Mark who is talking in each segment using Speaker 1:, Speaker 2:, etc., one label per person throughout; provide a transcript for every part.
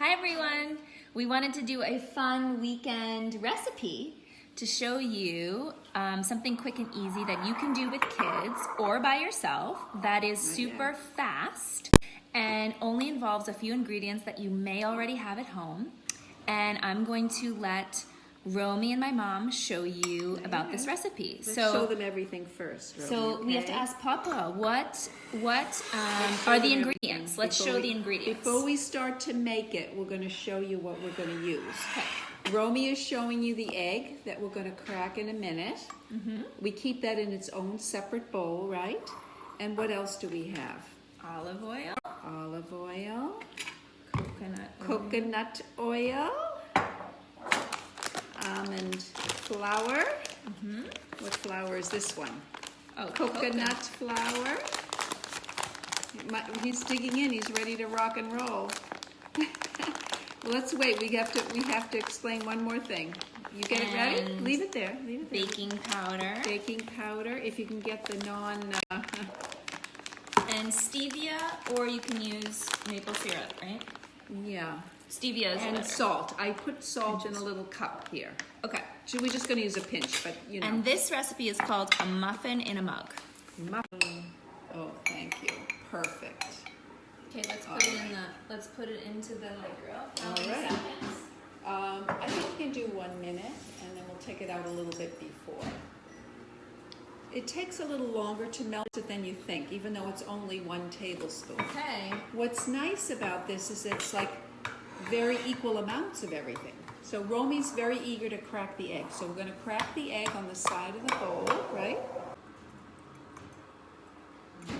Speaker 1: Hi everyone! We wanted to do a fun weekend recipe to show you something quick and easy that you can do with kids or by yourself that is super fast and only involves a few ingredients that you may already have at home. And I'm going to let Romi and my mom show you about this recipe.
Speaker 2: Let's show them everything first, Romi,
Speaker 1: So we have to ask Papa, what are the ingredients? Let's show the ingredients.
Speaker 2: Before we start to make it, we're going to show you what we're going to use. Okay. Romi is showing you the egg that we're going to crack in a minute. We keep that in its own separate bowl, right? And what else do we have?
Speaker 1: Olive oil.
Speaker 2: Olive oil.
Speaker 1: Coconut oil.
Speaker 2: Coconut oil. Almond flour. What flour is this one?
Speaker 1: Oh,
Speaker 2: coconut flour. He's digging in. He's ready to rock and roll. Let's wait. We have to explain one more thing. You get it ready? Leave it there. Leave it there.
Speaker 1: Baking powder.
Speaker 2: Baking powder. If you can get the
Speaker 1: and stevia, or you can use maple syrup, right?
Speaker 2: Yeah.
Speaker 1: Stevia is
Speaker 2: and
Speaker 1: better.
Speaker 2: Salt. I put salt in a little cup here.
Speaker 1: Okay.
Speaker 2: So we're just going to use a pinch, but you know.
Speaker 1: And this recipe is called a muffin in a mug.
Speaker 2: Muffin. Oh, thank you. Perfect.
Speaker 1: Okay, let's put it into the micro.
Speaker 2: All right. I think we can do 1 minute, and then we'll take it out a little bit before. It takes a little longer to melt it than you think, even though it's only 1 tablespoon.
Speaker 1: Okay.
Speaker 2: What's nice about this is it's like very equal amounts of everything. So Romi's very eager to crack the egg. So we're going to crack the egg on the side of the bowl, right?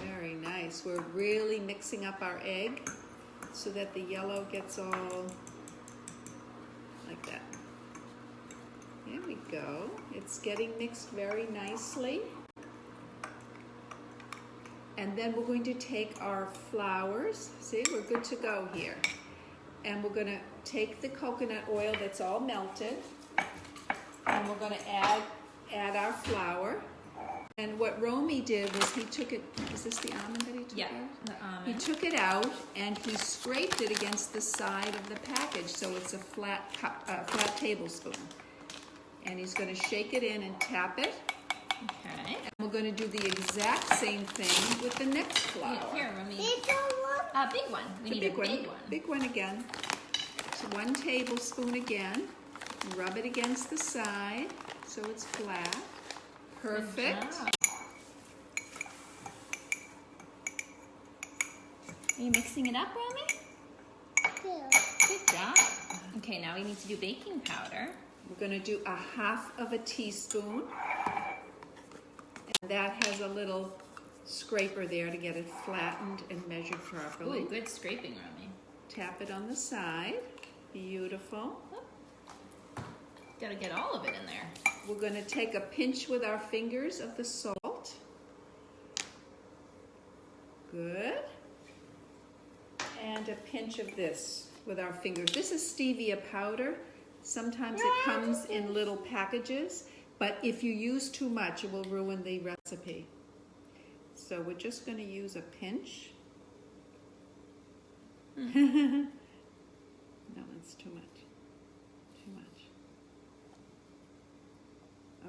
Speaker 2: Very nice. We're really mixing up our egg so that the yellow gets all like that. There we go. It's getting mixed very nicely. And then we're going to take our flours. See, we're good to go here. And we're going to take the coconut oil that's all melted, and we're going to add our flour. And what Romi did was he took it. Is this the almond that he took out?
Speaker 1: The almond.
Speaker 2: He took it out and he scraped it against the side of the package, so it's a flat tablespoon. And he's going to shake it in and tap it.
Speaker 1: Okay.
Speaker 2: And we're going to do the exact same thing with the next flour.
Speaker 1: Here, Romi. Big one. We need a big one.
Speaker 2: Big one again. So 1 tablespoon again. Rub it against the side so it's flat. Perfect.
Speaker 1: Are you mixing it up, Romi?
Speaker 3: Yeah.
Speaker 1: Good job. Okay, now we need to do baking powder.
Speaker 2: We're going to do 1/2 teaspoon. And that has a little scraper there to get it flattened and measured properly.
Speaker 1: Ooh, good scraping, Romi.
Speaker 2: Tap it on the side. Beautiful.
Speaker 1: Gotta get all of it in there.
Speaker 2: We're going to take a pinch with our fingers of the salt. Good. And a pinch of this with our fingers. This is stevia powder. Sometimes it comes in little packages, but if you use too much, it will ruin the recipe. So we're just going to use a pinch. No, it's too much. Too much.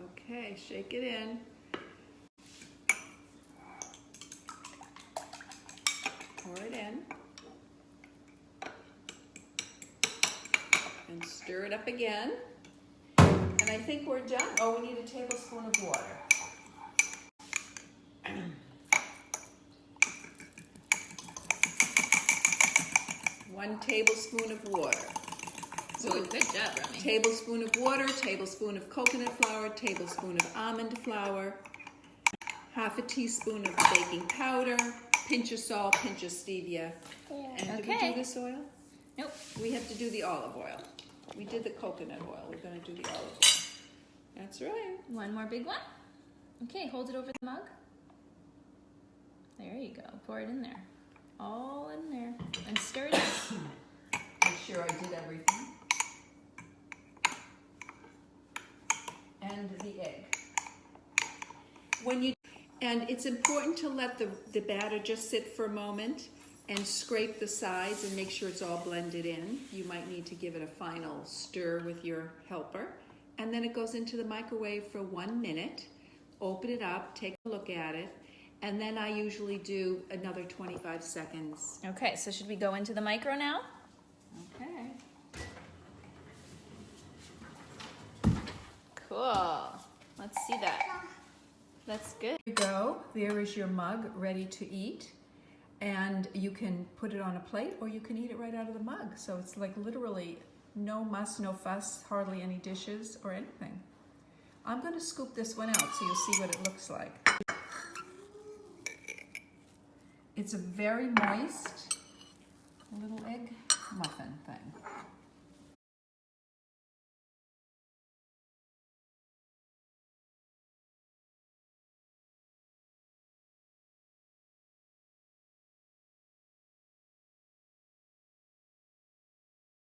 Speaker 2: Okay, shake it in. Pour it in. And stir it up again. And I think we're done. Oh, we need a tablespoon of water. 1 tablespoon of water.
Speaker 1: So good job, Romi.
Speaker 2: Tablespoon of water, tablespoon of coconut flour, tablespoon of almond flour, 1/2 teaspoon of baking powder, pinch of salt, pinch of stevia. And did we do this oil?
Speaker 1: Nope.
Speaker 2: We have to do the olive oil. We did the coconut oil. We're going to do the olive oil. That's right.
Speaker 1: 1 more big one. Okay, hold it over the mug. There you go. Pour it in there. All in there. And stir it in.
Speaker 2: Make sure I did everything. And the egg. And it's important to let the batter just sit for a moment and scrape the sides and make sure it's all blended in. You might need to give it a final stir with your helper. And then it goes into the microwave for 1 minute. Open it up, take a look at it, and then I usually do another 25 seconds.
Speaker 1: Okay, so should we go into the micro now?
Speaker 2: Okay.
Speaker 1: Cool. Let's see that. That's good.
Speaker 2: Here you go. There is your mug ready to eat. And you can put it on a plate or you can eat it right out of the mug. So it's like literally no muss, no fuss, hardly any dishes or anything. I'm going to scoop this one out so you'll see what it looks like. It's a very moist little egg muffin thing.